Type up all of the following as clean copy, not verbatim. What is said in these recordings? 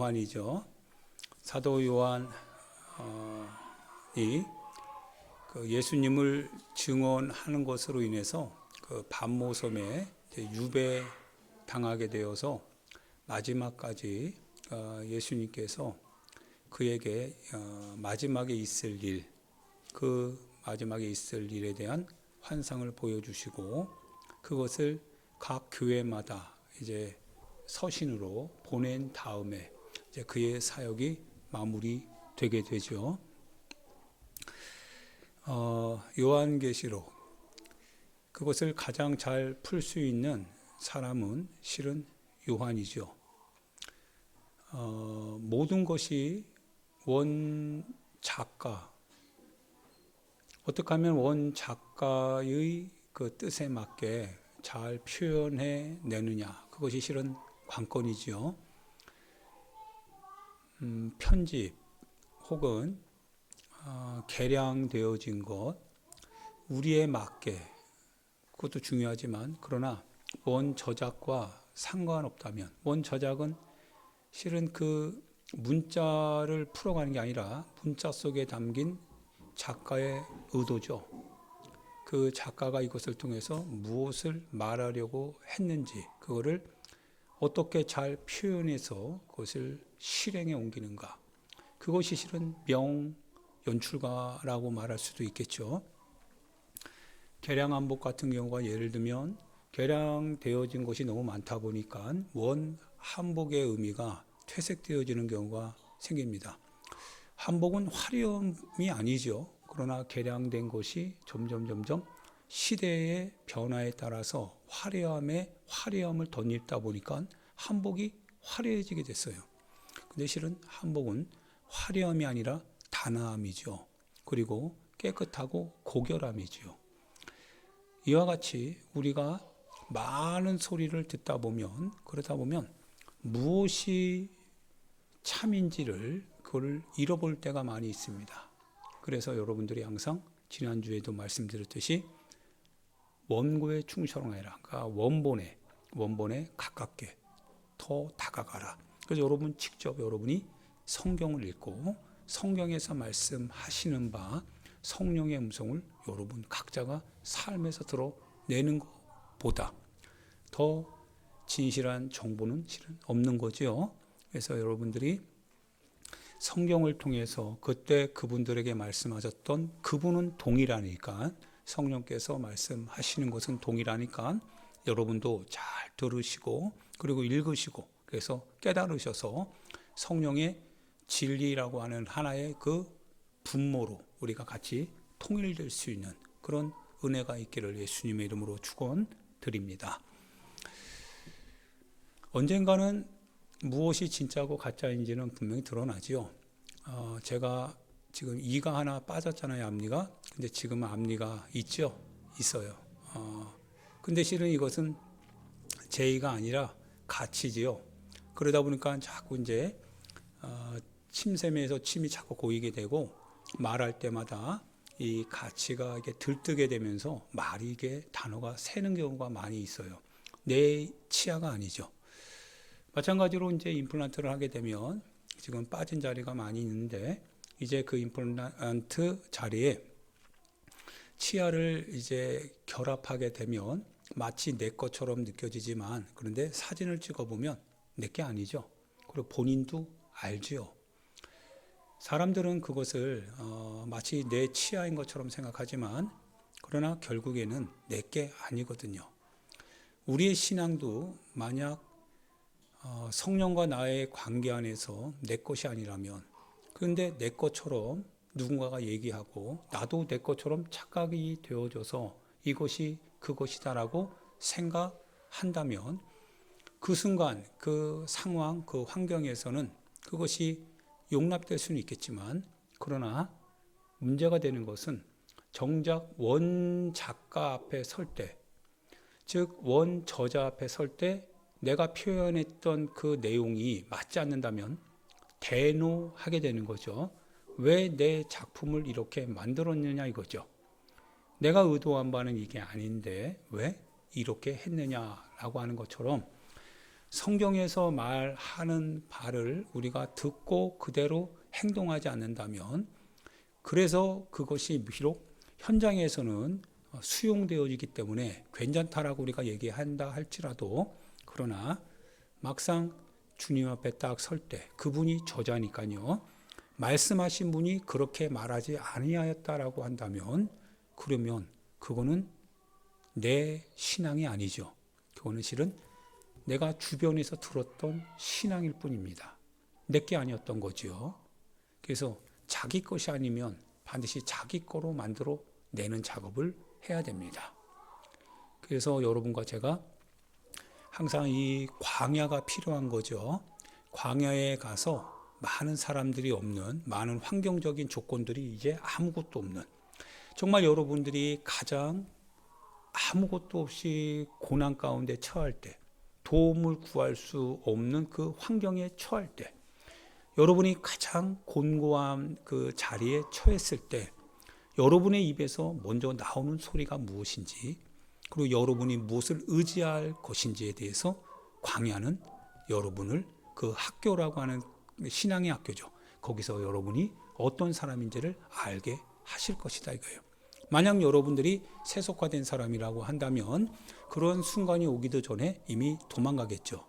요한이죠. 사도 요한이 그 예수님을 증언하는 것으로 인해서 그 반모섬에 유배 당하게 되어서 마지막까지 예수님께서 그에게 마지막에 있을 일, 그 마지막에 있을 일에 대한 환상을 보여주시고 그것을 각 교회마다 이제 서신으로 보낸 다음에 이제 그의 사역이 마무리되게 되죠. 요한계시록 그것을 가장 잘 풀 수 있는 사람은 실은 요한이죠. 모든 것이 원 작가, 어떻게 하면 원 작가의 그 뜻에 맞게 잘 표현해 내느냐, 그것이 실은 관건이지요. 편집 혹은 개량되어진 것, 우리에 맞게, 그것도 중요하지만 그러나 원 저작과 상관없다면, 원 저작은 실은 그 문자를 풀어가는 게 아니라 문자 속에 담긴 작가의 의도죠. 그 작가가 이것을 통해서 무엇을 말하려고 했는지, 그거를 어떻게 잘 표현해서 그것을 실행에 옮기는가, 그것이 실은 명연출가라고 말할 수도 있겠죠. 개량한복 같은 경우가 예를 들면 개량되어진 것이 너무 많다 보니까 원 한복의 의미가 퇴색되어지는 경우가 생깁니다. 한복은 화려함이 아니죠. 그러나 개량된 것이 점점 시대의 변화에 따라서 화려함에 화려함을 덧입다 보니까 한복이 화려해지게 됐어요. 근데 실은 한복은 화려함이 아니라 단아함이죠. 그리고 깨끗하고 고결함이죠. 이와 같이 우리가 많은 소리를 듣다 보면, 그러다 보면 무엇이 참인지를 그걸 잃어볼 때가 많이 있습니다. 그래서 여러분들이 항상 지난주에도 말씀드렸듯이 원고에 충실하라. 그러니까 원본에 가깝게 더 다가가라. 그래서 여러분 직접 여러분이 성경을 읽고 성경에서 말씀하시는 바 성령의 음성을 여러분 각자가 삶에서 드러내는 것보다 더 진실한 정보는 실은 없는 거죠. 그래서 여러분들이 성경을 통해서 그때 그분들에게 말씀하셨던 그분은 동일하니까, 성령께서 말씀하시는 것은 동일하니까 여러분도 잘 들으시고 그리고 읽으시고, 그래서 깨달으셔서 성령의 진리라고 하는 하나의 그 분모로 우리가 같이 통일될 수 있는 그런 은혜가 있기를 예수님의 이름으로 축원드립니다. 언젠가는 무엇이 진짜고 가짜인지는 분명히 드러나지요. 제가 지금 이가 하나 빠졌잖아요, 앞니가. 근데 지금은 앞니가 있어요. 근데 실은 이것은 제 이가 아니라 가치지요. 그러다 보니까 자꾸 이제 침샘에서 침이 자꾸 고이게 되고, 말할 때마다 이 가치가 이게 들뜨게 되면서 말이 이게 단어가 새는 경우가 많이 있어요. 내 치아가 아니죠. 마찬가지로 이제 임플란트를 하게 되면 지금 빠진 자리가 많이 있는데, 이제 그 임플란트 자리에 치아를 이제 결합하게 되면 마치 내 것처럼 느껴지지만, 그런데 사진을 찍어보면 내 게 아니죠. 그리고 본인도 알죠. 사람들은 그것을 마치 내 치아인 것처럼 생각하지만, 그러나 결국에는 내 게 아니거든요. 우리의 신앙도 만약 성령과 나의 관계 안에서 내 것이 아니라면, 그런데 내 것처럼 누군가가 얘기하고 나도 내 것처럼 착각이 되어져서 이것이 그것이다라고 생각한다면, 그 순간 그 상황, 그 환경에서는 그것이 용납될 수는 있겠지만, 그러나 문제가 되는 것은 정작 원 작가 앞에 설 때, 즉 원 저자 앞에 설 때 내가 표현했던 그 내용이 맞지 않는다면 대노하게 되는 거죠. 왜 내 작품을 이렇게 만들었느냐 이거죠. 내가 의도한 바는 이게 아닌데 왜 이렇게 했느냐라고 하는 것처럼, 성경에서 말하는 바를 우리가 듣고 그대로 행동하지 않는다면, 그래서 그것이 비록 현장에서는 수용되어지기 때문에 괜찮다라고 우리가 얘기한다 할지라도, 그러나 막상 주님 앞에 딱 설 때 그분이 저자니까요, 말씀하신 분이 그렇게 말하지 아니하였다라고 한다면, 그러면 그거는 내 신앙이 아니죠. 그거는 실은 내가 주변에서 들었던 신앙일 뿐입니다. 내게 아니었던 거죠. 그래서 자기 것이 아니면 반드시 자기 거로 만들어 내는 작업을 해야 됩니다. 그래서 여러분과 제가 항상 이 광야가 필요한 거죠. 광야에 가서 많은 사람들이 없는, 많은 환경적인 조건들이 이제 아무것도 없는, 정말 여러분들이 가장 아무것도 없이 고난 가운데 처할 때, 도움을 구할 수 없는 그 환경에 처할 때, 여러분이 가장 곤고한 그 자리에 처했을 때 여러분의 입에서 먼저 나오는 소리가 무엇인지, 그리고 여러분이 무엇을 의지할 것인지에 대해서 광야는 여러분을, 그 학교라고 하는 신앙의 학교죠, 거기서 여러분이 어떤 사람인지를 알게 하실 것이다 이거예요. 만약 여러분들이 세속화된 사람이라고 한다면 그런 순간이 오기도 전에 이미 도망가겠죠.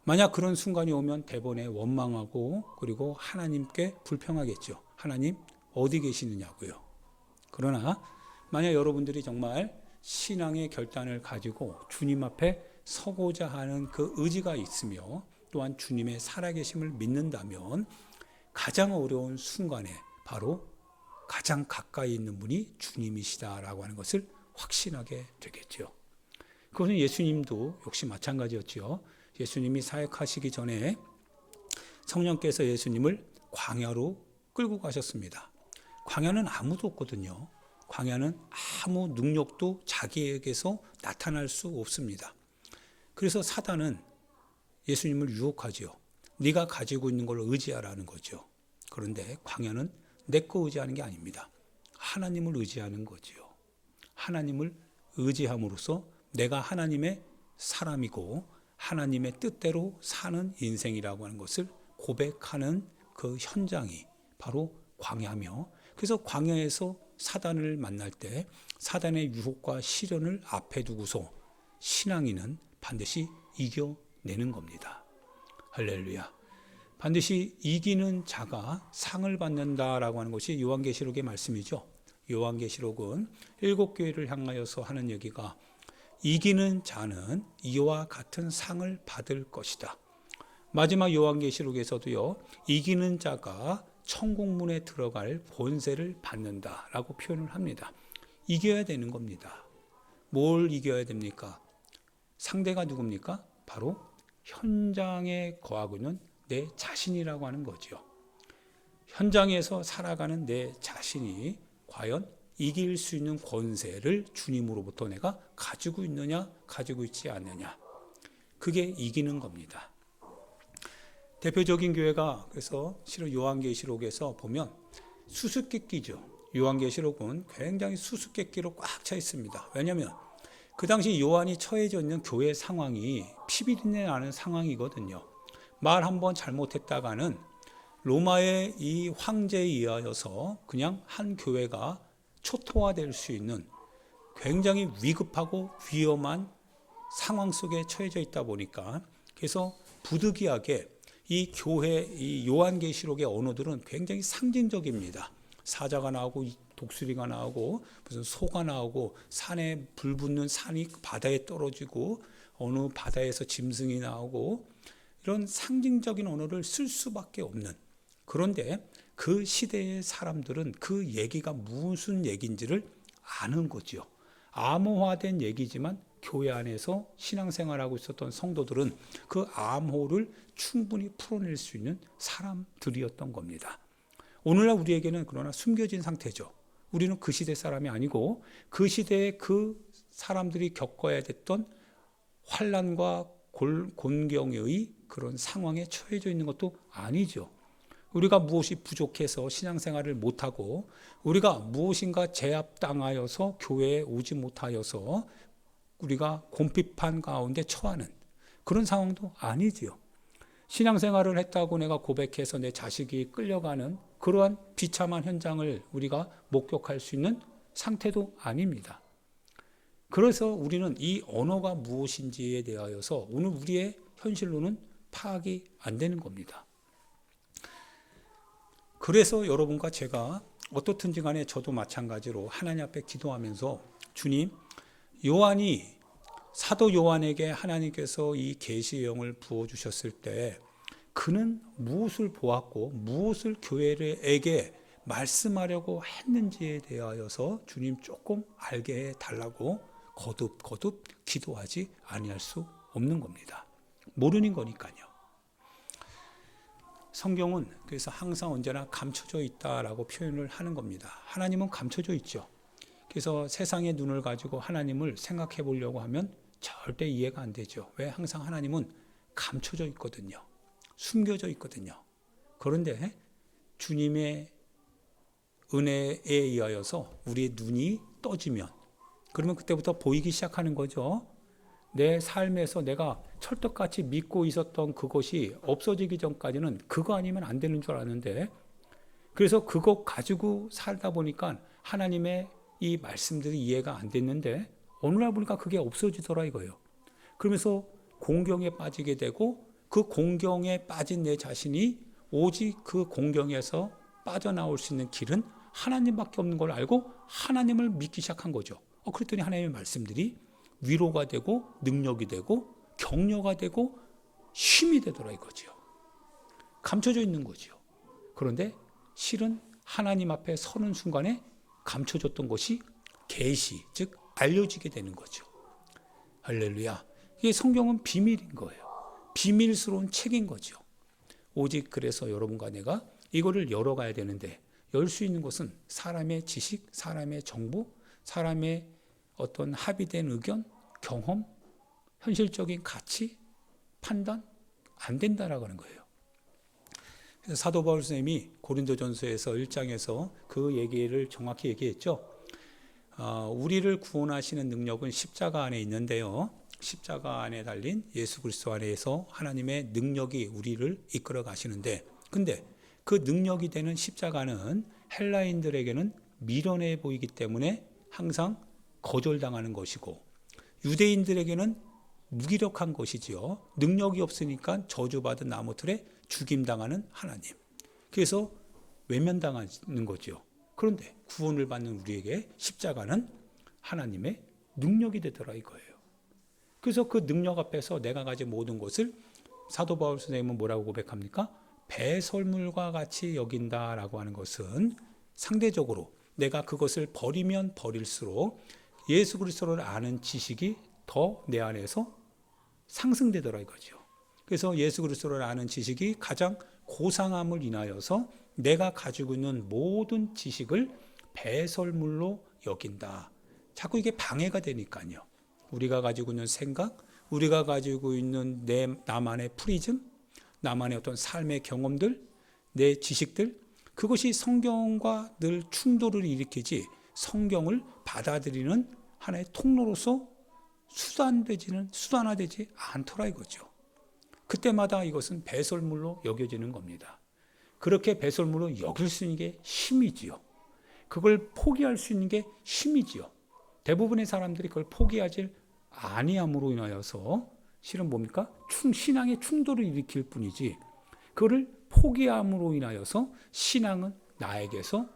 만약 그런 순간이 오면 대번에 원망하고, 그리고 하나님께 불평하겠죠. 하나님 어디 계시느냐고요. 그러나 만약 여러분들이 정말 신앙의 결단을 가지고 주님 앞에 서고자 하는 그 의지가 있으며, 또한 주님의 살아계심을 믿는다면 가장 어려운 순간에 바로 가장 가까이 있는 분이 주님이시다라고 하는 것을 확신하게 되겠죠. 그것은 예수님도 역시 마찬가지였죠. 예수님이 사역하시기 전에 성령께서 예수님을 광야로 끌고 가셨습니다. 광야는 아무도 없거든요. 광야는 아무 능력도 자기에게서 나타날 수 없습니다. 그래서 사단은 예수님을 유혹하죠. 네가 가지고 있는 걸 의지하라는 거죠. 그런데 광야는 내 거 의지하는 게 아닙니다. 하나님을 의지하는 거지요. 하나님을 의지함으로써 내가 하나님의 사람이고 하나님의 뜻대로 사는 인생이라고 하는 것을 고백하는 그 현장이 바로 광야며, 그래서 광야에서 사단을 만날 때 사단의 유혹과 시련을 앞에 두고서 신앙인은 반드시 이겨내는 겁니다. 할렐루야. 반드시 이기는 자가 상을 받는다라고 하는 것이 요한계시록의 말씀이죠. 요한계시록은 7교회를 향하여서 하는 얘기가, 이기는 자는 이와 같은 상을 받을 것이다. 마지막 요한계시록에서도요, 이기는 자가 천국문에 들어갈 본세를 받는다라고 표현을 합니다. 이겨야 되는 겁니다. 뭘 이겨야 됩니까? 상대가 누굽니까? 바로 현장에 거하고 있는 내 자신이라고 하는 거죠. 현장에서 살아가는 내 자신이 과연 이길 수 있는 권세를 주님으로부터 내가 가지고 있느냐, 가지고 있지 않느냐, 그게 이기는 겁니다. 대표적인 교회가, 그래서 실은 요한계시록에서 보면 수수께끼죠. 요한계시록은 굉장히 수수께끼로 꽉 차 있습니다. 왜냐하면 그 당시 요한이 처해져 있는 교회 상황이 피비린내 나는 상황이거든요. 말 한번 잘못했다가는 로마의 이 황제에 의하여서 그냥 한 교회가 초토화될 수 있는 굉장히 위급하고 위험한 상황 속에 처해져 있다 보니까, 그래서 부득이하게 이 교회, 이 요한계시록의 언어들은 굉장히 상징적입니다. 사자가 나오고 독수리가 나오고 무슨 소가 나오고, 산에 불 붙는 산이 바다에 떨어지고, 어느 바다에서 짐승이 나오고, 이런 상징적인 언어를 쓸 수밖에 없는, 그런데 그 시대의 사람들은 그 얘기가 무슨 얘기인지를 아는 거죠. 암호화된 얘기지만 교회 안에서 신앙생활하고 있었던 성도들은 그 암호를 충분히 풀어낼 수 있는 사람들이었던 겁니다. 오늘날 우리에게는 그러나 숨겨진 상태죠. 우리는 그 시대 사람이 아니고 그 시대에 그 사람들이 겪어야 됐던 환난과 곤경의 그런 상황에 처해져 있는 것도 아니죠. 우리가 무엇이 부족해서 신앙생활을 못하고, 우리가 무엇인가 제압당하여서 교회에 오지 못하여서 우리가 곰핍한 가운데 처하는, 그런 상황도 아니지요. 신앙생활을 했다고 내가 고백해서 내 자식이 끌려가는 그러한 비참한 현장을 우리가 목격할 수 있는 상태도 아닙니다. 그래서 우리는 이 언어가 무엇인지에 대하여서 오늘 우리의 현실로는 파악이 안 되는 겁니다. 그래서 여러분과 제가 어떻든지 간에 저도 마찬가지로 하나님 앞에 기도하면서 주님, 사도 요한에게 하나님께서 이 계시의 영을 부어주셨을 때 그는 무엇을 보았고 무엇을 교회에게 말씀하려고 했는지에 대하여서 주님 조금 알게 해달라고 거듭 기도하지 아니할 수 없는 겁니다. 모르는 거니까요. 성경은 그래서 항상 언제나 감춰져 있다라고 표현을 하는 겁니다. 하나님은 감춰져 있죠. 그래서 세상의 눈을 가지고 하나님을 생각해 보려고 하면 절대 이해가 안 되죠. 왜? 항상 하나님은 감춰져 있거든요. 숨겨져 있거든요. 그런데 주님의 은혜에 의하여서 우리의 눈이 떠지면 그러면 그때부터 보이기 시작하는 거죠. 내 삶에서 내가 철떡같이 믿고 있었던 그것이 없어지기 전까지는 그거 아니면 안 되는 줄 알았는데, 그래서 그거 가지고 살다 보니까 하나님의 이 말씀들이 이해가 안 됐는데 어느 날 보니까 그게 없어지더라 이거예요. 그러면서 공경에 빠지게 되고 그 공경에 빠진 내 자신이 오직 그 공경에서 빠져나올 수 있는 길은 하나님밖에 없는 걸 알고 하나님을 믿기 시작한 거죠. 그랬더니 하나님의 말씀들이 위로가 되고 능력이 되고 격려가 되고 힘이 되더라 이거죠. 감춰져 있는 거죠. 그런데 실은 하나님 앞에 서는 순간에 감춰졌던 것이 계시, 즉 알려지게 되는 거죠. 할렐루야. 이게 성경은 비밀인 거예요. 비밀스러운 책인 거죠. 오직 그래서 여러분과 내가 이거를 열어가야 되는데 열 수 있는 것은 사람의 지식, 사람의 정보, 사람의 어떤 합의된 의견, 경험, 현실적인 가치, 판단 안 된다라고 하는 거예요. 그래서 사도 바울 선생님이 고린도전서에서 1장에서 그 얘기를 정확히 얘기했죠. 우리를 구원하시는 능력은 십자가 안에 있는데요. 십자가 안에 달린 예수 그리스도 안에서 하나님의 능력이 우리를 이끌어 가시는데, 근데 그 능력이 되는 십자가는 헬라인들에게는 미련해 보이기 때문에 항상 거절당하는 것이고, 유대인들에게는 무기력한 것이지요. 능력이 없으니까 저주받은 나무틀에 죽임당하는 하나님. 그래서 외면당하는 거죠. 그런데 구원을 받는 우리에게 십자가는 하나님의 능력이 되더라 이거예요. 그래서 그 능력 앞에서 내가 가진 모든 것을 사도 바울 선생님은 뭐라고 고백합니까? 배설물과 같이 여긴다라고 하는 것은 상대적으로 내가 그것을 버리면 버릴수록 예수 그리스도를 아는 지식이 더 내 안에서 상승되더라 이거죠. 그래서 예수 그리스도를 아는 지식이 가장 고상함을 인하여서 내가 가지고 있는 모든 지식을 배설물로 여긴다. 자꾸 이게 방해가 되니까요. 우리가 가지고 있는 생각, 우리가 가지고 있는 나만의 프리즘, 나만의 어떤 삶의 경험들, 내 지식들, 그것이 성경과 늘 충돌을 일으키지 성경을 받아들이는 하나의 통로로서 수단화되지 않더라 이거죠. 그때마다 이것은 배설물로 여겨지는 겁니다. 그렇게 배설물로 여길 수 있는 게 힘이지요. 그걸 포기할 수 있는 게 힘이지요. 대부분의 사람들이 그걸 포기하지 아니함으로 인하여서 실은 뭡니까? 신앙의 충돌을 일으킬 뿐이지, 그거를 포기함으로 인하여서 신앙은 나에게서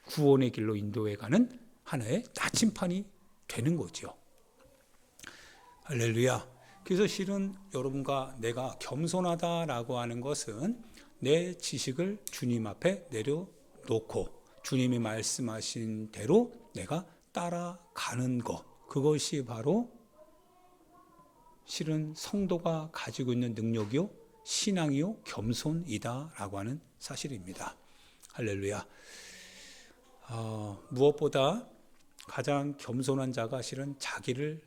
구원의 길로 인도해가는 하나의 나침판이 되는 거죠. 할렐루야. 그래서 실은 여러분과 내가 겸손하다라고 하는 것은 내 지식을 주님 앞에 내려놓고 주님이 말씀하신 대로 내가 따라가는 것, 그것이 바로 실은 성도가 가지고 있는 능력이요, 신앙이요, 겸손이다라고 하는 사실입니다. 할렐루야. 무엇보다 가장 겸손한 자가 실은 자기를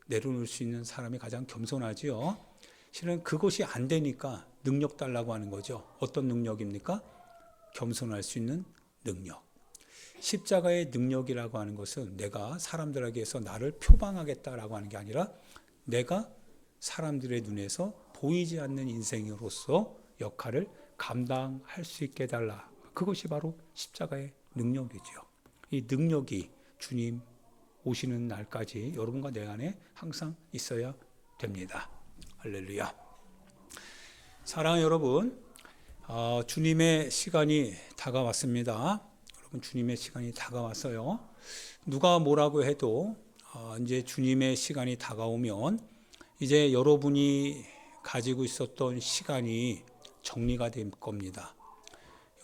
내려놓을 수 있는 사람이 가장 겸손하지요. 실은 그것이 안 되니까 능력 달라고 하는 거죠. 어떤 능력입니까? 겸손할 수 있는 능력. 십자가의 능력이라고 하는 것은 내가 사람들에게서 나를 표방하겠다라고 하는 게 아니라 내가 사람들의 눈에서 보이지 않는 인생으로서 역할을 감당할 수 있게 해달라. 그것이 바로 십자가의 능력이죠. 이 능력이 주님 오시는 날까지 여러분과 내 안에 항상 있어야 됩니다. 할렐루야. 사랑하는 여러분, 주님의 시간이 다가왔습니다. 여러분, 주님의 시간이 다가왔어요. 누가 뭐라고 해도 이제 주님의 시간이 다가오면 이제 여러분이 가지고 있었던 시간이 정리가 될 겁니다.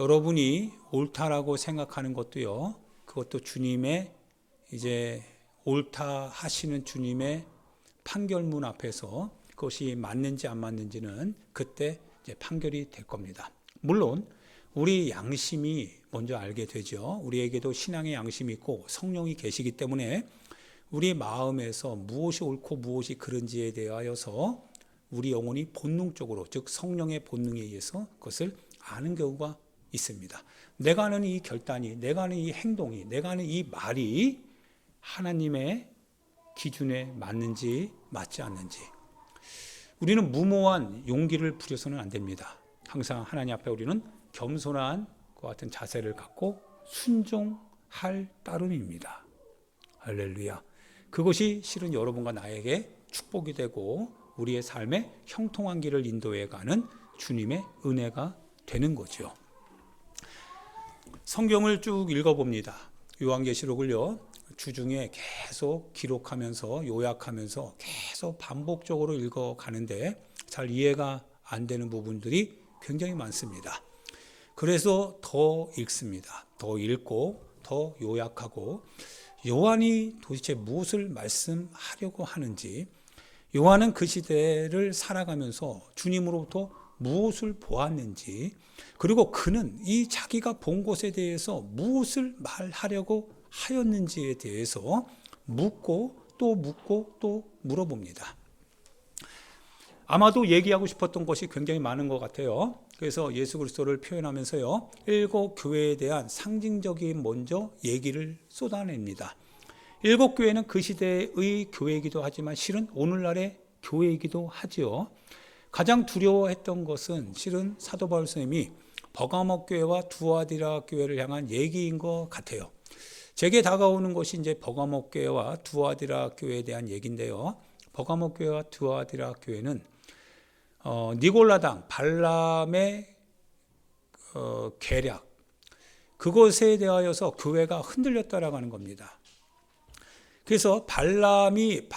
여러분이 옳다라고 생각하는 것도요, 그것도 주님의 이제 옳다 하시는 주님의 판결문 앞에서 그것이 맞는지 안 맞는지는 그때 이제 판결이 될 겁니다. 물론 우리 양심이 먼저 알게 되죠. 우리에게도 신앙의 양심이 있고 성령이 계시기 때문에 우리 마음에서 무엇이 옳고 무엇이 그른지에 대하여서 우리 영혼이 본능적으로, 즉 성령의 본능에 의해서 그것을 아는 경우가 있습니다. 내가 하는 이 결단이, 내가 하는 이 행동이, 내가 하는 이 말이 하나님의 기준에 맞는지 맞지 않는지. 우리는 무모한 용기를 부려서는 안 됩니다. 항상 하나님 앞에 우리는 겸손한 것 같은 자세를 갖고 순종할 따름입니다. 할렐루야. 그것이 실은 여러분과 나에게 축복이 되고 우리의 삶에 형통한 길을 인도해 가는 주님의 은혜가 되는 거죠. 성경을 쭉 읽어봅니다. 요한계시록을요, 주중에 계속 기록하면서 요약하면서 계속 반복적으로 읽어가는데 잘 이해가 안 되는 부분들이 굉장히 많습니다. 그래서 더 읽습니다. 더 읽고 더 요약하고 요한이 도대체 무엇을 말씀하려고 하는지, 요한은 그 시대를 살아가면서 주님으로부터 무엇을 보았는지, 그리고 그는 이 자기가 본 것에 대해서 무엇을 말하려고 하였는지에 대해서 묻고 또 물어봅니다. 아마도 얘기하고 싶었던 것이 굉장히 많은 것 같아요. 그래서 예수 그리스도를 표현하면서요, 7 교회에 대한 상징적인 먼저 얘기를 쏟아냅니다. 7 교회는 그 시대의 교회이기도 하지만 실은 오늘날의 교회이기도 하지요. 가장 두려워했던 것은 실은 사도 바울 선생님이 버가모 교회와 두아디라 교회를 향한 얘기인 것 같아요. 제게 다가오는 것이 이제 버가모 교회와 두아디라 교회에 대한 얘기인데요. 버가모 교회와 두아디라 교회는 니골라당 발람의 계략, 그것에 대하여서 교회가 흔들렸다라고 하는 겁니다. 그래서 발람이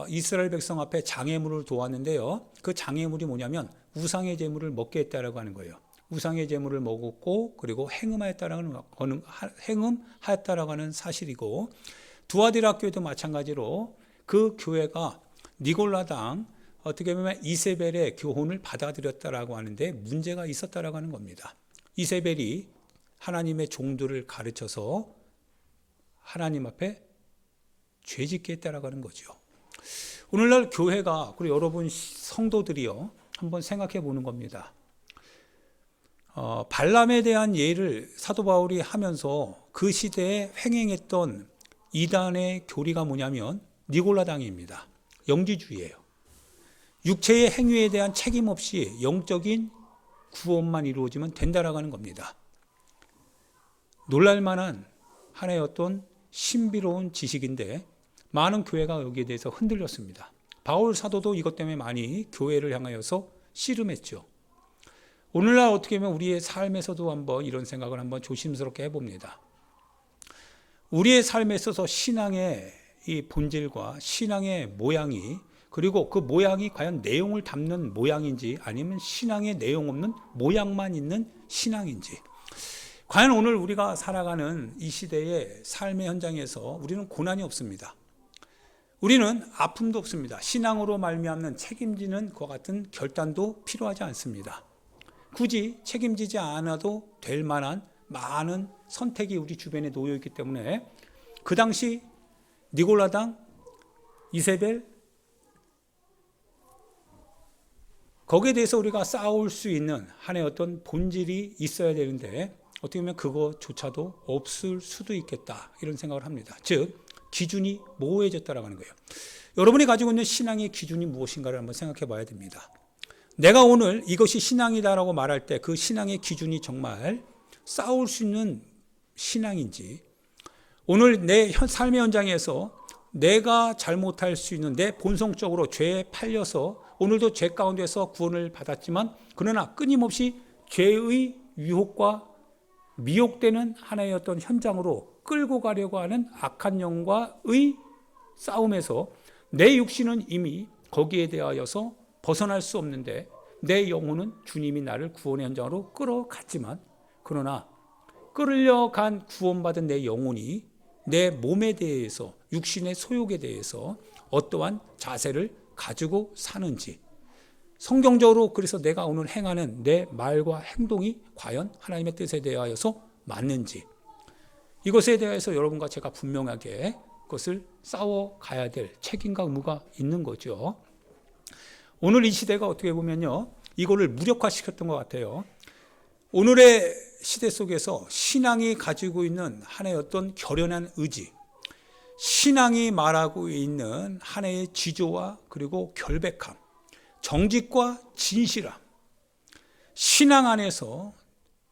이스라엘 백성 앞에 장애물을 도왔는데요, 그 장애물이 뭐냐면 우상의 제물을 먹게 했다라고 하는 거예요. 우상의 제물을 먹었고 그리고 행음하였다라고 하는 사실이고, 두아디라 교회도 마찬가지로 그 교회가 니골라당, 어떻게 보면 이세벨의 교훈을 받아들였다라고 하는데 문제가 있었다라고 하는 겁니다. 이세벨이 하나님의 종들을 가르쳐서 하나님 앞에 죄짓게 했다라고 하는 거죠. 오늘날 교회가, 그리고 여러분 성도들이요, 한번 생각해 보는 겁니다. 발람에 대한 예를 사도 바울이 하면서 그 시대에 횡행했던 이단의 교리가 뭐냐면 니골라당입니다. 영지주의예요. 육체의 행위에 대한 책임 없이 영적인 구원만 이루어지면 된다라고 하는 겁니다. 놀랄만한 하나의 어떤 신비로운 지식인데 많은 교회가 여기에 대해서 흔들렸습니다. 바울 사도도 이것 때문에 많이 교회를 향하여서 씨름했죠. 오늘날 어떻게 보면 우리의 삶에서도 한번 이런 생각을 한번 조심스럽게 해봅니다. 우리의 삶에 있어서 신앙의 이 본질과 신앙의 모양이, 그리고 그 모양이 과연 내용을 담는 모양인지 아니면 신앙의 내용 없는 모양만 있는 신앙인지, 과연 오늘 우리가 살아가는 이 시대의 삶의 현장에서 우리는 고난이 없습니다. 우리는 아픔도 없습니다. 신앙으로 말미암는 책임지는 것 같은 결단도 필요하지 않습니다. 굳이 책임지지 않아도 될 만한 많은 선택이 우리 주변에 놓여 있기 때문에 그 당시 니골라당, 이세벨, 거기에 대해서 우리가 싸울 수 있는 하나의 어떤 본질이 있어야 되는데 어떻게 보면 그것조차도 없을 수도 있겠다, 이런 생각을 합니다. 즉 기준이 모호해졌다라고 하는 거예요. 여러분이 가지고 있는 신앙의 기준이 무엇인가를 한번 생각해 봐야 됩니다. 내가 오늘 이것이 신앙이다라고 말할 때 그 신앙의 기준이 정말 싸울 수 있는 신앙인지, 오늘 내 삶의 현장에서 내가 잘못할 수 있는 내 본성적으로 죄에 팔려서 오늘도 죄 가운데서 구원을 받았지만 그러나 끊임없이 죄의 유혹과 미혹되는 하나의 어떤 현장으로 끌고 가려고 하는 악한 영과의 싸움에서 내 육신은 이미 거기에 대하여서 벗어날 수 없는데 내 영혼은 주님이 나를 구원의 현장으로 끌어갔지만, 그러나 끌려간 구원받은 내 영혼이 내 몸에 대해서, 육신의 소욕에 대해서 어떠한 자세를 가지고 사는지, 성경적으로 그래서 내가 오늘 행하는 내 말과 행동이 과연 하나님의 뜻에 대하여서 맞는지, 이것에 대해서 여러분과 제가 분명하게 그것을 싸워가야 될 책임과 의무가 있는 거죠. 오늘 이 시대가 어떻게 보면요, 이거를 무력화시켰던 것 같아요. 오늘의 시대 속에서 신앙이 가지고 있는 하나의 어떤 결연한 의지, 신앙이 말하고 있는 하나의 지조와 그리고 결백함, 정직과 진실함, 신앙 안에서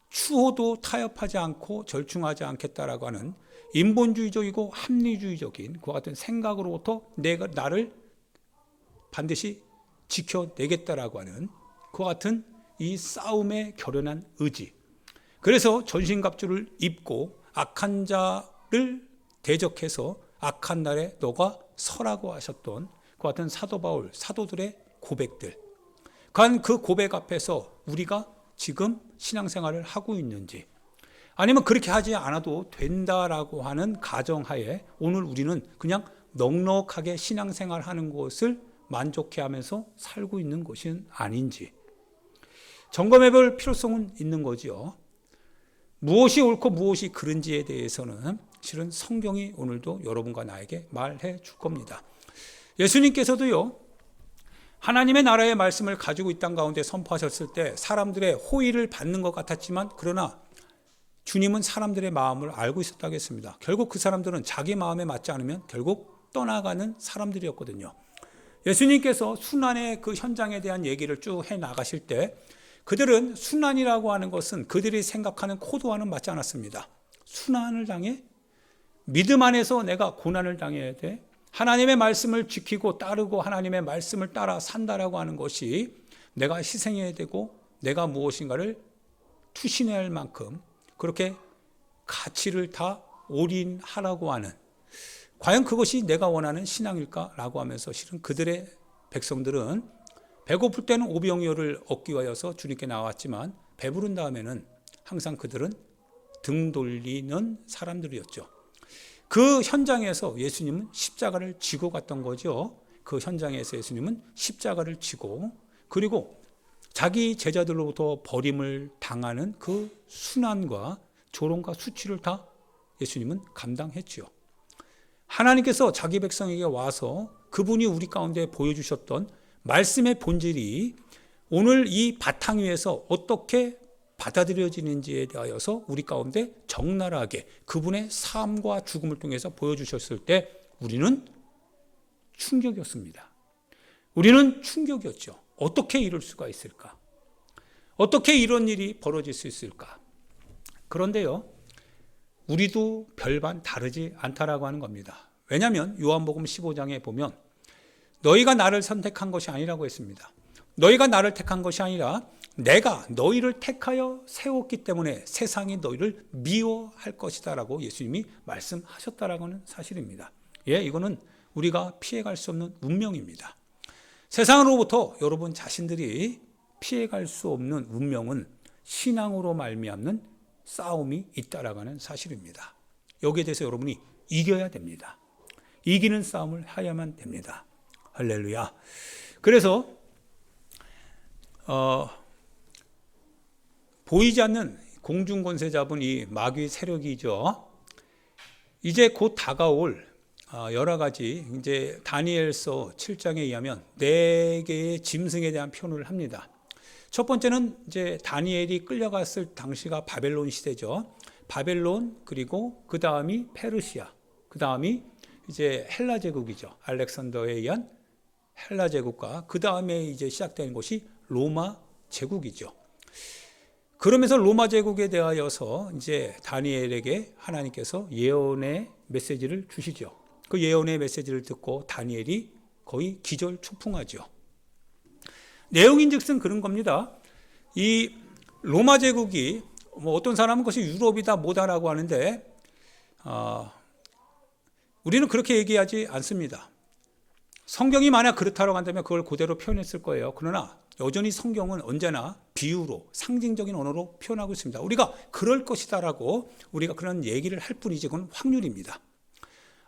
추호도 타협하지 않고 절충하지 않겠다라고 하는 인본주의적이고 합리주의적인 그와 같은 생각으로부터 내가 나를 반드시 지켜내겠다라고 하는 그와 같은 이 싸움의 결연한 의지, 그래서 전신갑주를 입고 악한 자를 대적해서 악한 날에 너가 서라고 하셨던 그와 같은 사도 바울, 사도들의 고백들, 과연 그 고백 앞에서 우리가 지금 신앙생활을 하고 있는지, 아니면 그렇게 하지 않아도 된다라고 하는 가정하에 오늘 우리는 그냥 넉넉하게 신앙생활하는 것을 만족해하면서 살고 있는 것은 아닌지 점검해 볼 필요성은 있는 거죠. 무엇이 옳고 무엇이 그른지에 대해서는 실은 성경이 오늘도 여러분과 나에게 말해 줄 겁니다. 예수님께서도요, 하나님의 나라의 말씀을 가지고 이 땅 가운데 선포하셨을 때 사람들의 호의를 받는 것 같았지만, 그러나 주님은 사람들의 마음을 알고 있었다고 했습니다. 결국 그 사람들은 자기 마음에 맞지 않으면 결국 떠나가는 사람들이었거든요. 예수님께서 순환의 그 현장에 대한 얘기를 쭉 해 나가실 때 그들은 순환이라고 하는 것은 그들이 생각하는 코드와는 맞지 않았습니다. 순환을 당해? 믿음 안에서 내가 고난을 당해야 돼? 하나님의 말씀을 지키고 따르고 하나님의 말씀을 따라 산다라고 하는 것이 내가 희생해야 되고 내가 무엇인가를 투신해야 할 만큼 그렇게 가치를 다 올인하라고 하는, 과연 그것이 내가 원하는 신앙일까라고 하면서 실은 그들의 백성들은 배고플 때는 오병이어를 얻기 위하여서 주님께 나왔지만 배부른 다음에는 항상 그들은 등 돌리는 사람들이었죠. 그 현장에서 예수님은 십자가를 지고 갔던 거죠. 그 현장에서 예수님은 십자가를 지고, 그리고 자기 제자들로부터 버림을 당하는 그 순환과 조롱과 수치를 다 예수님은 감당했지요. 하나님께서 자기 백성에게 와서 그분이 우리 가운데 보여주셨던 말씀의 본질이 오늘 이 바탕 위에서 어떻게 받아들여지는지에 대하여서 우리 가운데 적나라하게 그분의 삶과 죽음을 통해서 보여주셨을 때 우리는 충격이었습니다. 우리는 충격이었죠. 어떻게 이럴 수가 있을까? 어떻게 이런 일이 벌어질 수 있을까? 그런데요, 우리도 별반 다르지 않다라고 하는 겁니다. 왜냐하면 요한복음 15장에 보면 너희가 나를 선택한 것이 아니라고 했습니다. 너희가 나를 택한 것이 아니라 내가 너희를 택하여 세웠기 때문에 세상이 너희를 미워할 것이다 라고 예수님이 말씀하셨다라고 하는 사실입니다. 예, 이거는 우리가 피해갈 수 없는 운명입니다. 세상으로부터 여러분 자신들이 피해갈 수 없는 운명은 신앙으로 말미암는 싸움이 있다라고 하는 사실입니다. 여기에 대해서 여러분이 이겨야 됩니다. 이기는 싸움을 해야만 됩니다. 할렐루야. 그래서 보이지 않는 공중권세 잡은 이 마귀 세력이죠. 이제 곧 다가올 여러 가지, 이제 다니엘서 7장에 의하면 4개의 짐승에 대한 표현을 합니다. 첫 번째는 이제 다니엘이 끌려갔을 당시가 바벨론 시대죠. 바벨론, 그리고 그 다음이 페르시아, 그 다음이 이제 헬라 제국이죠. 알렉산더에 의한 헬라 제국과 그 다음에 이제 시작된 것이 로마 제국이죠. 그러면서 로마 제국에 대하여서 이제 다니엘에게 하나님께서 예언의 메시지를 주시죠. 그 예언의 메시지를 듣고 다니엘이 거의 기절초풍하죠. 내용인즉슨 그런 겁니다. 이 로마 제국이 뭐 어떤 사람은 그것이 유럽이다 뭐다라고 하는데 우리는 그렇게 얘기하지 않습니다. 성경이 만약 그렇다고 한다면 그걸 그대로 표현했을 거예요. 그러나 여전히 성경은 언제나 비유로 상징적인 언어로 표현하고 있습니다. 우리가 그럴 것이다라고 우리가 그런 얘기를 할 뿐이지 그건 확률입니다.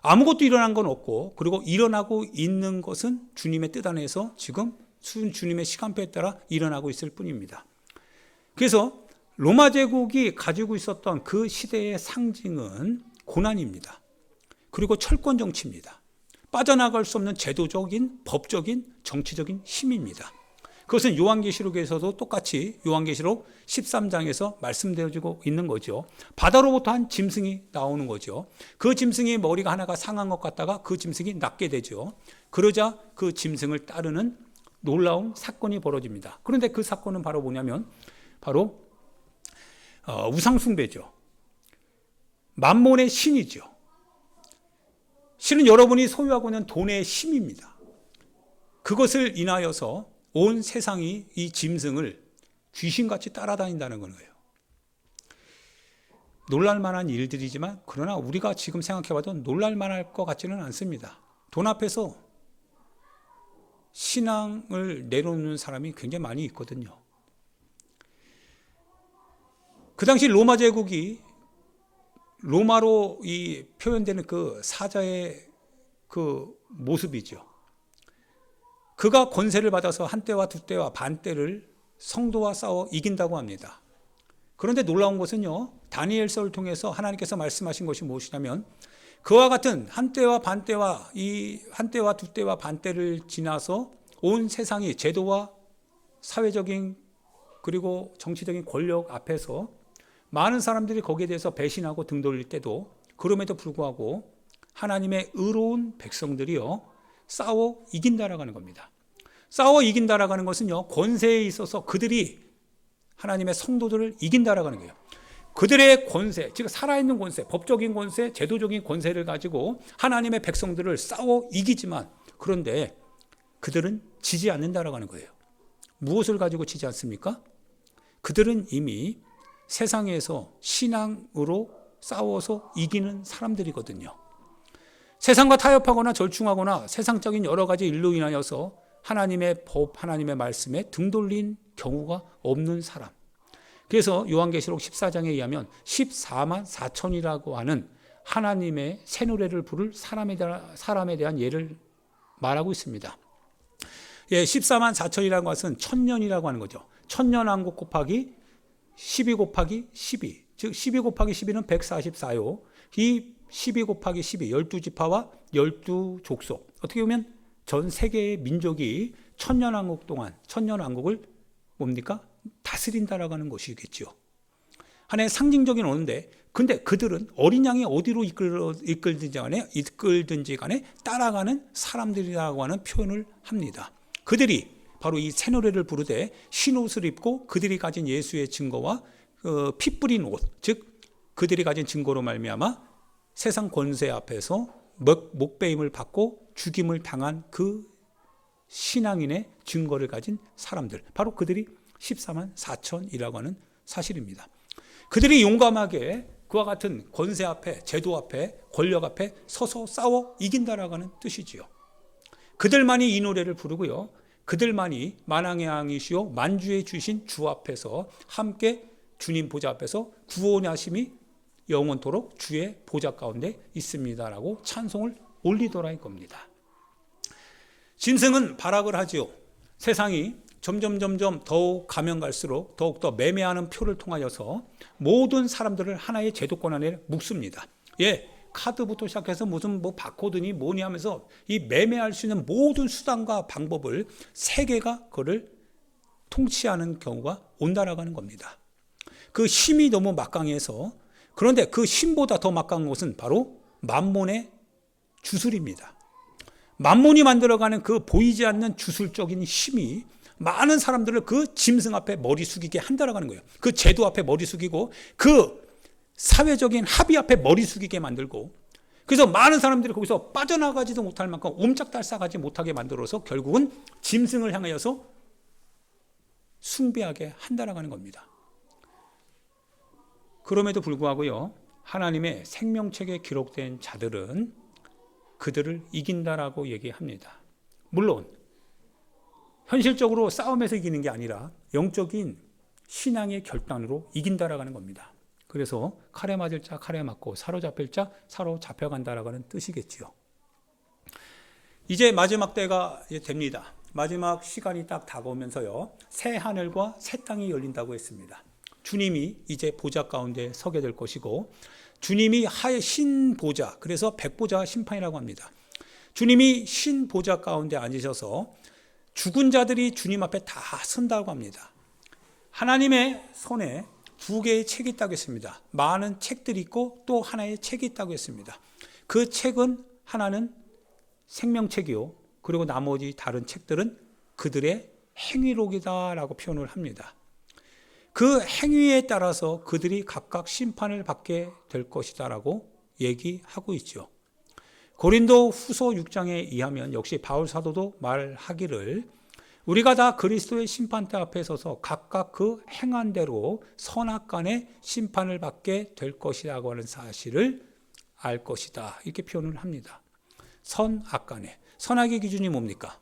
아무것도 일어난 건 없고 그리고 일어나고 있는 것은 주님의 뜻 안에서 지금 주님의 시간표에 따라 일어나고 있을 뿐입니다. 그래서 로마 제국이 가지고 있었던 그 시대의 상징은 고난입니다. 그리고 철권 정치입니다. 빠져나갈 수 없는 제도적인, 법적인, 정치적인 힘입니다. 그것은 요한계시록에서도 똑같이 요한계시록 13장에서 말씀되어지고 있는 거죠. 바다로부터 한 짐승이 나오는 거죠. 그 짐승이 머리가 하나가 상한 것 같다가 그 짐승이 낫게 되죠. 그러자 그 짐승을 따르는 놀라운 사건이 벌어집니다. 그런데 그 사건은 바로 뭐냐면 바로 우상숭배죠. 만몬의 신이죠. 실은 여러분이 소유하고 있는 돈의 힘입니다. 그것을 인하여서 온 세상이 이 짐승을 귀신같이 따라다닌다는 거예요. 놀랄만한 일들이지만 그러나 우리가 지금 생각해봐도 놀랄만할 것 같지는 않습니다. 돈 앞에서 신앙을 내놓는 사람이 굉장히 많이 있거든요. 그 당시 로마 제국이 로마로 이 표현되는 그 사자의 그 모습이죠. 그가 권세를 받아서 한때와 두때와 반때를 성도와 싸워 이긴다고 합니다. 그런데 놀라운 것은요, 다니엘서를 통해서 하나님께서 말씀하신 것이 무엇이냐면 그와 같은 한때와 반때와 이 한때와 두때와 반때를 지나서 온 세상이 제도와 사회적인 그리고 정치적인 권력 앞에서 많은 사람들이 거기에 대해서 배신하고 등 돌릴 때도 그럼에도 불구하고 하나님의 의로운 백성들이요 싸워 이긴다라고 하는 겁니다. 싸워 이긴다라고 하는 것은요 권세에 있어서 그들이 하나님의 성도들을 이긴다라고 하는 거예요. 그들의 권세, 즉 살아있는 권세, 법적인 권세, 제도적인 권세를 가지고 하나님의 백성들을 싸워 이기지만 그런데 그들은 지지 않는다라고 하는 거예요. 무엇을 가지고 지지 않습니까? 그들은 이미 세상에서 신앙으로 싸워서 이기는 사람들이거든요. 세상과 타협하거나 절충하거나 세상적인 여러 가지 일로 인하여서 하나님의 법, 하나님의 말씀에 등 돌린 경우가 없는 사람. 그래서 요한계시록 14장에 의하면 14만 4천이라고 하는 하나님의 새 노래를 부를 사람에 대한 예를 말하고 있습니다. 예, 14만 4천이라는 것은 천년이라고 하는 거죠. 천년왕국 곱하기 12 곱하기 12, 즉 12 곱하기 12는 144요. 이 12 곱하기 12, 12지파와 12족속. 어떻게 보면 전 세계의 민족이 천년왕국 동안 천년왕국을 뭡니까? 다스린다라고 하는 것이겠죠. 하나의 상징적인 언어인데 근데 그들은 어린 양이 어디로 이끌든지 간에 따라가는 사람들이라고 하는 표현을 합니다. 그들이 바로 이 새 노래를 부르되 흰 옷을 입고 그들이 가진 예수의 증거와 피 뿌린 옷, 즉 그들이 가진 증거로 말미암아 세상 권세 앞에서 목배임을 받고 죽임을 당한 그 신앙인의 증거를 가진 사람들, 바로 그들이 14만 4천이라고 하는 사실입니다. 그들이 용감하게 그와 같은 권세 앞에, 제도 앞에, 권력 앞에 서서 싸워 이긴다라고 하는 뜻이지요. 그들만이 이 노래를 부르고요. 그들만이 만왕의 왕이시오 만주의 주신 주 앞에서 함께 주님 보좌 앞에서 구원의 하심이 영원토록 주의 보좌 가운데 있습니다라고 찬송을 올리더라 이겁니다. 짐승은 발악을 하지요. 세상이 점점 더욱 가면 갈수록 더욱더 매매하는 표를 통하여서 모든 사람들을 하나의 제도권 안에 묶습니다. 예, 카드부터 시작해서 무슨 뭐 바코드니 뭐니 하면서 이 매매할 수 있는 모든 수단과 방법을 세계가 그를 통치하는 경우가 온다라고 하는 겁니다. 그 힘이 너무 막강해서, 그런데 그 힘보다 더 막강한 것은 바로 만몬의 주술입니다. 만몬이 만들어가는 그 보이지 않는 주술적인 힘이 많은 사람들을 그 짐승 앞에 머리 숙이게 한다라는 거예요. 그 제도 앞에 머리 숙이고 그 사회적인 합의 앞에 머리 숙이게 만들고, 그래서 많은 사람들이 거기서 빠져나가지도 못할 만큼 옴짝달싹하지 못하게 만들어서 결국은 짐승을 향하여서 숭배하게 한다라는 겁니다. 그럼에도 불구하고요, 하나님의 생명책에 기록된 자들은 그들을 이긴다라고 얘기합니다. 물론 현실적으로 싸움에서 이기는 게 아니라 영적인 신앙의 결단으로 이긴다라는 겁니다. 그래서 칼에 맞을 자 칼에 맞고 사로잡힐 자 사로잡혀간다라고 하는 뜻이겠지요. 이제 마지막 때가 됩니다. 마지막 시간이 딱 다가오면서요, 새 하늘과 새 땅이 열린다고 했습니다. 주님이 이제 보좌 가운데 서게 될 것이고, 주님이 신 보좌, 그래서 백보자 심판이라고 합니다. 주님이 신 보좌 가운데 앉으셔서 죽은 자들이 주님 앞에 다 선다고 합니다. 하나님의 손에 두 개의 책이 있다고 했습니다. 많은 책들이 있고 또 하나의 책이 있다고 했습니다. 그 책은 하나는 생명책이요, 그리고 나머지 다른 책들은 그들의 행위록이다라고 표현을 합니다. 그 행위에 따라서 그들이 각각 심판을 받게 될 것이다라고 얘기하고 있죠. 고린도 후서 6장에 의하면 역시 바울 사도도 말하기를 우리가 다 그리스도의 심판대 앞에 서서 각각 그 행한 대로 선악간의 심판을 받게 될 것이라고 하는 사실을 알 것이다, 이렇게 표현을 합니다. 선악간의, 선악의 기준이 뭡니까?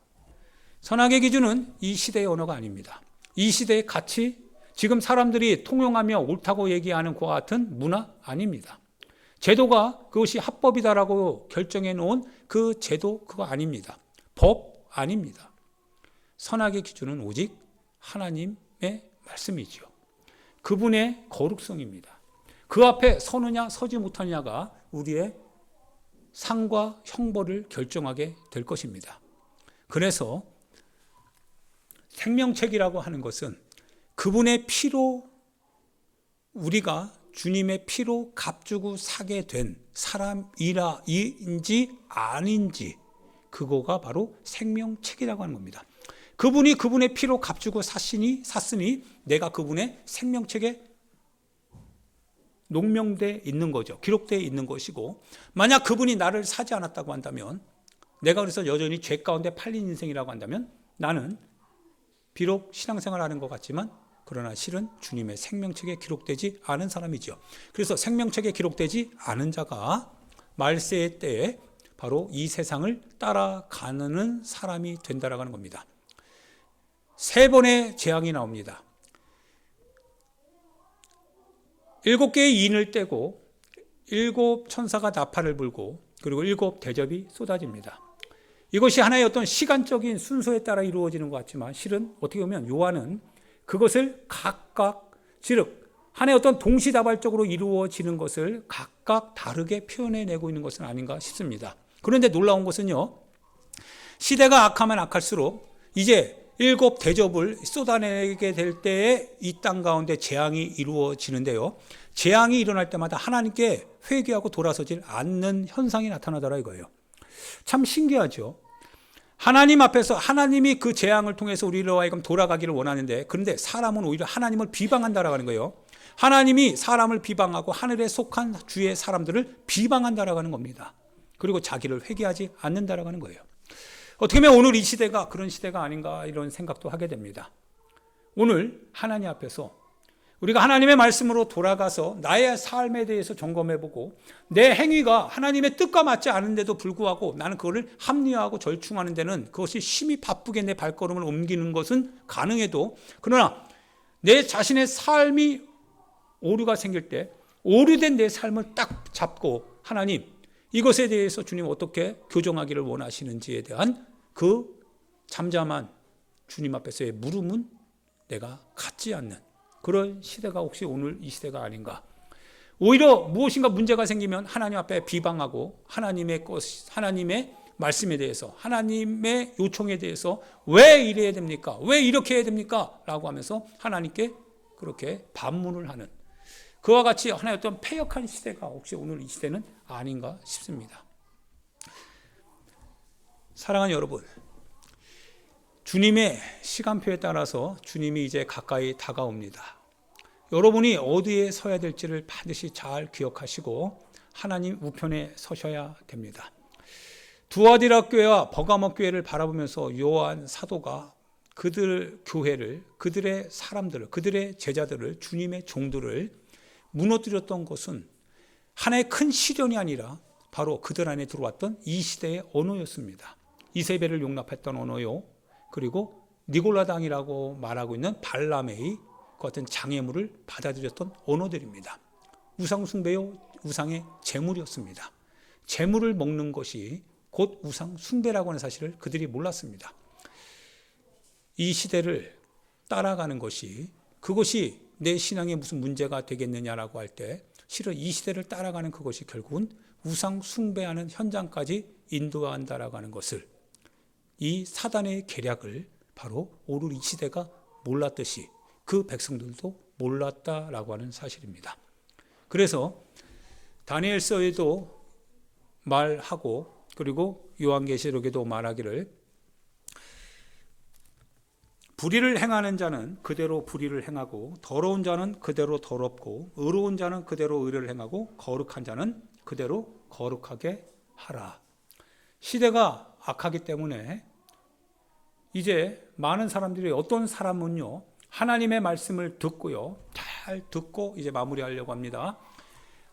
선악의 기준은 이 시대의 언어가 아닙니다. 이 시대의 가치, 지금 사람들이 통용하며 옳다고 얘기하는 그와 같은 문화 아닙니다. 제도가 그것이 합법이다라고 결정해 놓은 그 제도, 그거 아닙니다. 법 아닙니다. 선악의 기준은 오직 하나님의 말씀이죠. 그분의 거룩성입니다. 그 앞에 서느냐 서지 못하느냐가 우리의 상과 형벌을 결정하게 될 것입니다. 그래서 생명책이라고 하는 것은 그분의 피로, 우리가 주님의 피로 값주고 사게 된 사람인지 아닌지, 그거가 바로 생명책이라고 하는 겁니다. 그분이 그분의 피로 값주고 샀으니 내가 그분의 생명책에 농명되어 있는 거죠. 기록되어 있는 것이고, 만약 그분이 나를 사지 않았다고 한다면, 내가 그래서 여전히 죄 가운데 팔린 인생이라고 한다면, 나는 비록 신앙생활 하는 것 같지만 그러나 실은 주님의 생명책에 기록되지 않은 사람이죠. 그래서 생명책에 기록되지 않은 자가 말세의 때에 바로 이 세상을 따라가는 사람이 된다라고 하는 겁니다. 세 번의 재앙이 나옵니다. 7개의 인을 떼고 7 천사가 나팔을 불고 그리고 7 대접이 쏟아집니다. 이것이 하나의 어떤 시간적인 순서에 따라 이루어지는 것 같지만 실은 어떻게 보면 요한은 그것을 각각, 즉 하나의 어떤 동시다발적으로 이루어지는 것을 각각 다르게 표현해내고 있는 것은 아닌가 싶습니다. 그런데 놀라운 것은요, 시대가 악하면 악할수록 이제 7 대접을 쏟아내게 될 때에 이 땅 가운데 재앙이 이루어지는데요, 재앙이 일어날 때마다 하나님께 회개하고 돌아서질 않는 현상이 나타나더라 이거예요. 참 신기하죠. 하나님 앞에서 하나님이 그 재앙을 통해서 우리로 하여금 돌아가기를 원하는데, 그런데 사람은 오히려 하나님을 비방한다라고 하는 거예요. 하나님이 사람을 비방하고 하늘에 속한 주의 사람들을 비방한다라고 하는 겁니다. 그리고 자기를 회개하지 않는다라고 하는 거예요. 어떻게 보면 오늘 이 시대가 그런 시대가 아닌가 이런 생각도 하게 됩니다. 오늘 하나님 앞에서 우리가 하나님의 말씀으로 돌아가서 나의 삶에 대해서 점검해보고 내 행위가 하나님의 뜻과 맞지 않은데도 불구하고 나는 그거를 합리화하고 절충하는 데는 그것이 심히 바쁘게 내 발걸음을 옮기는 것은 가능해도, 그러나 내 자신의 삶이 오류가 생길 때 오류된 내 삶을 딱 잡고 하나님, 이것에 대해서 주님 어떻게 교정하기를 원하시는지에 대한 그 잠잠한 주님 앞에서의 물음은 내가 갖지 않는 그런 시대가 혹시 오늘 이 시대가 아닌가. 오히려 무엇인가 문제가 생기면 하나님 앞에 비방하고 하나님의 말씀에 대해서, 하나님의 요청에 대해서 왜 이래야 됩니까? 왜 이렇게 해야 됩니까? 라고 하면서 하나님께 그렇게 반문을 하는 그와 같이 하나의 어떤 패역한 시대가 혹시 오늘 이 시대는 아닌가 싶습니다. 사랑하는 여러분, 주님의 시간표에 따라서 주님이 이제 가까이 다가옵니다. 여러분이 어디에 서야 될지를 반드시 잘 기억하시고 하나님 우편에 서셔야 됩니다. 두아디라 교회와 버가모 교회를 바라보면서 요한 사도가 그들 교회를, 그들의 사람들을, 그들의 제자들을, 주님의 종들을 무너뜨렸던 것은 하나의 큰 시련이 아니라 바로 그들 안에 들어왔던 이 시대의 언어였습니다. 이세벨을 용납했던 언어요. 그리고 니골라당이라고 말하고 있는 발람의 그 같은 장애물을 받아들였던 언어들입니다. 우상 숭배요, 우상의 제물이었습니다. 제물을 먹는 것이 곧 우상 숭배라고 하는 사실을 그들이 몰랐습니다. 이 시대를 따라가는 것이, 그것이 내 신앙에 무슨 문제가 되겠느냐라고 할 때 실은 이 시대를 따라가는 그것이 결국은 우상 숭배하는 현장까지 인도한다라고 하는 것을, 이 사단의 계략을 바로 오늘 이 시대가 몰랐듯이 그 백성들도 몰랐다라고 하는 사실입니다. 그래서 다니엘서에도 말하고, 그리고 요한계시록에도 말하기를, 불의를 행하는 자는 그대로 불의를 행하고, 더러운 자는 그대로 더럽고, 의로운 자는 그대로 의를 행하고, 거룩한 자는 그대로 거룩하게 하라. 시대가 악하기 때문에 이제 많은 사람들이, 어떤 사람은요, 하나님의 말씀을 듣고요, 잘 듣고 이제 마무리하려고 합니다.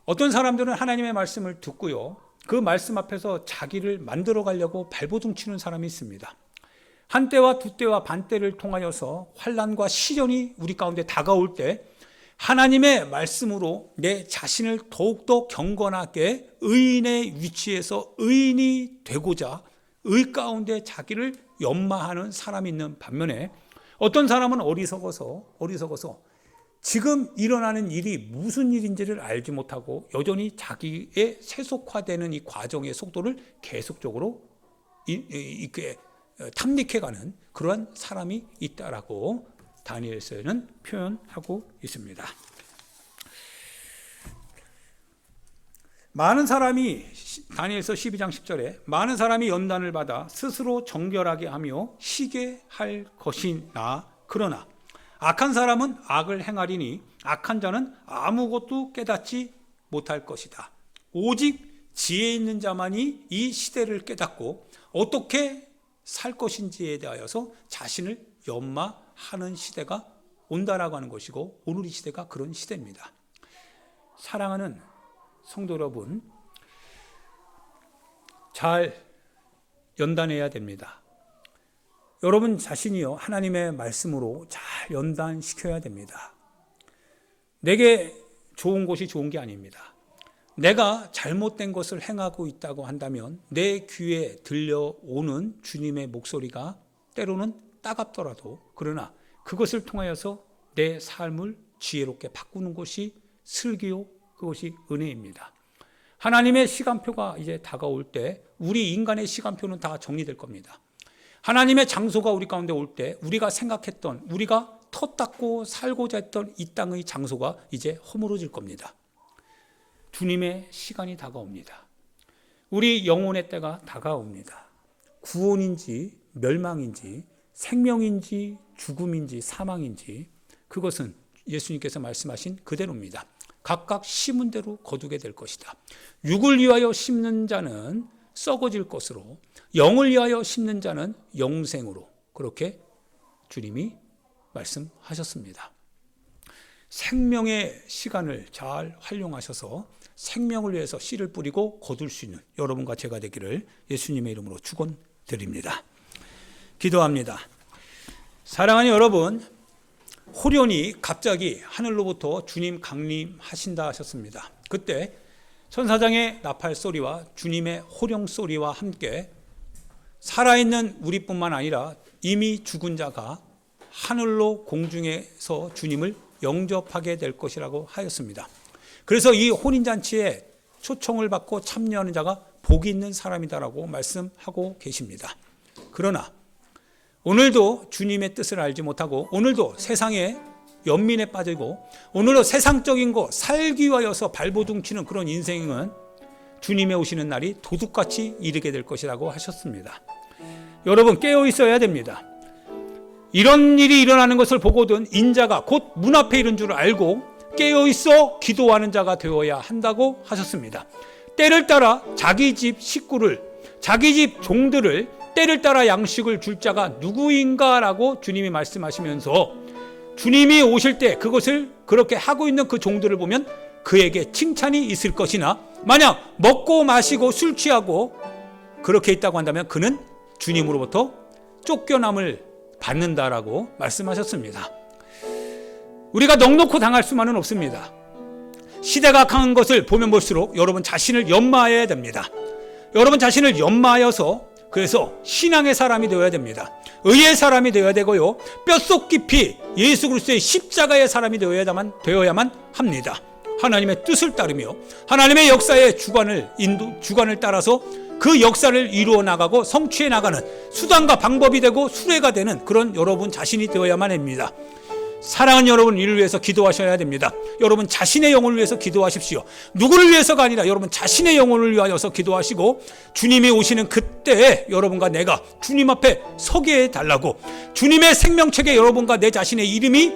어떤 사람들은 하나님의 말씀을 듣고요, 그 말씀 앞에서 자기를 만들어 가려고 발버둥 치는 사람이 있습니다. 한때와 두때와 반때를 통하여서 환난과 시련이 우리 가운데 다가올 때 하나님의 말씀으로 내 자신을 더욱더 경건하게 의인의 위치에서 의인이 되고자 의 가운데 자기를 연마하는 사람이 있는 반면에, 어떤 사람은 어리석어서 지금 일어나는 일이 무슨 일인지를 알지 못하고 여전히 자기의 세속화되는 이 과정의 속도를 계속적으로 탐닉해가는 그러한 사람이 있다라고 다니엘서에는 표현하고 있습니다. 많은 사람이, 다니엘서 12장 10절에 많은 사람이 연단을 받아 스스로 정결하게 하며 쉬게 할 것이나, 그러나 악한 사람은 악을 행하리니 악한 자는 아무것도 깨닫지 못할 것이다. 오직 지혜 있는 자만이 이 시대를 깨닫고 어떻게 살 것인지에 대하여서 자신을 연마하는 시대가 온다라고 하는 것이고, 오늘 이 시대가 그런 시대입니다. 사랑하는 성도 여러분, 잘 연단해야 됩니다. 여러분 자신이요, 하나님의 말씀으로 잘 연단시켜야 됩니다. 내게 좋은 것이 좋은 게 아닙니다. 내가 잘못된 것을 행하고 있다고 한다면 내 귀에 들려오는 주님의 목소리가 때로는 따갑더라도, 그러나 그것을 통하여서 내 삶을 지혜롭게 바꾸는 것이 슬기요, 그것이 은혜입니다. 하나님의 시간표가 이제 다가올 때 우리 인간의 시간표는 다 정리될 겁니다. 하나님의 장소가 우리 가운데 올 때 우리가 생각했던, 우리가 터 닦고 살고자 했던 이 땅의 장소가 이제 허물어질 겁니다. 주님의 시간이 다가옵니다. 우리 영혼의 때가 다가옵니다. 구원인지 멸망인지, 생명인지 죽음인지 사망인지, 그것은 예수님께서 말씀하신 그대로입니다. 각각 심은 대로 거두게 될 것이다. 육을 위하여 심는 자는 썩어질 것으로, 영을 위하여 심는 자는 영생으로, 그렇게 주님이 말씀하셨습니다. 생명의 시간을 잘 활용하셔서 생명을 위해서 씨를 뿌리고 거둘 수 있는 여러분과 제가 되기를 예수님의 이름으로 축원드립니다. 기도합니다. 사랑하는 여러분, 호련히 갑자기 하늘로부터 주님 강림하신다 하셨습니다. 그때 천사장의 나팔 소리와 주님의 호령 소리와 함께 살아있는 우리뿐만 아니라 이미 죽은 자가 하늘로 공중에서 주님을 영접하게 될 것이라고 하였습니다. 그래서 이 혼인잔치에 초청을 받고 참여하는 자가 복이 있는 사람이다라고 말씀하고 계십니다. 그러나 오늘도 주님의 뜻을 알지 못하고, 오늘도 세상에 연민에 빠지고, 오늘도 세상적인 거 살기 위하여서 발버둥 치는 그런 인생은 주님의 오시는 날이 도둑같이 이르게 될 것이라고 하셨습니다. 여러분 깨어 있어야 됩니다. 이런 일이 일어나는 것을 보거든 인자가 곧 문 앞에 이른 줄 알고 깨어 있어 기도하는 자가 되어야 한다고 하셨습니다. 때를 따라 자기 집 식구를, 자기 집 종들을 때를 따라 양식을 줄 자가 누구인가라고 주님이 말씀하시면서 주님이 오실 때 그것을 그렇게 하고 있는 그 종들을 보면 그에게 칭찬이 있을 것이나 만약 먹고 마시고 술 취하고 그렇게 있다고 한다면 그는 주님으로부터 쫓겨남을 받는다라고 말씀하셨습니다. 우리가 넉넉히 당할 수만은 없습니다. 시대가 강한 것을 보면 볼수록 여러분 자신을 연마해야 됩니다. 여러분 자신을 연마하여서 그래서 신앙의 사람이 되어야 됩니다. 의의 사람이 되어야 되고요. 뼛속 깊이 예수 그리스도의 십자가의 사람이 되어야만 합니다. 하나님의 뜻을 따르며 하나님의 역사의 주관을 따라서 그 역사를 이루어 나가고 성취해 나가는 수단과 방법이 되고 수레가 되는 그런 여러분 자신이 되어야만 합니다. 사랑하는 여러분, 이를 위해서 기도하셔야 됩니다. 여러분 자신의 영혼을 위해서 기도하십시오. 누구를 위해서가 아니라 여러분 자신의 영혼을 위하여서 기도하시고 주님이 오시는 그때에 여러분과 내가 주님 앞에 서게 해달라고, 주님의 생명책에 여러분과 내 자신의 이름이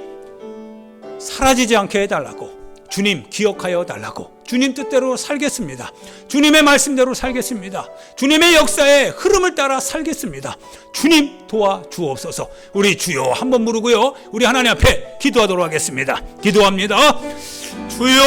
사라지지 않게 해달라고, 주님 기억하여 달라고, 주님 뜻대로 살겠습니다. 주님의 말씀대로 살겠습니다. 주님의 역사의 흐름을 따라 살겠습니다. 주님 도와주옵소서. 우리 주여 한번 부르고요, 우리 하나님 앞에 기도하도록 하겠습니다. 기도합니다. 주여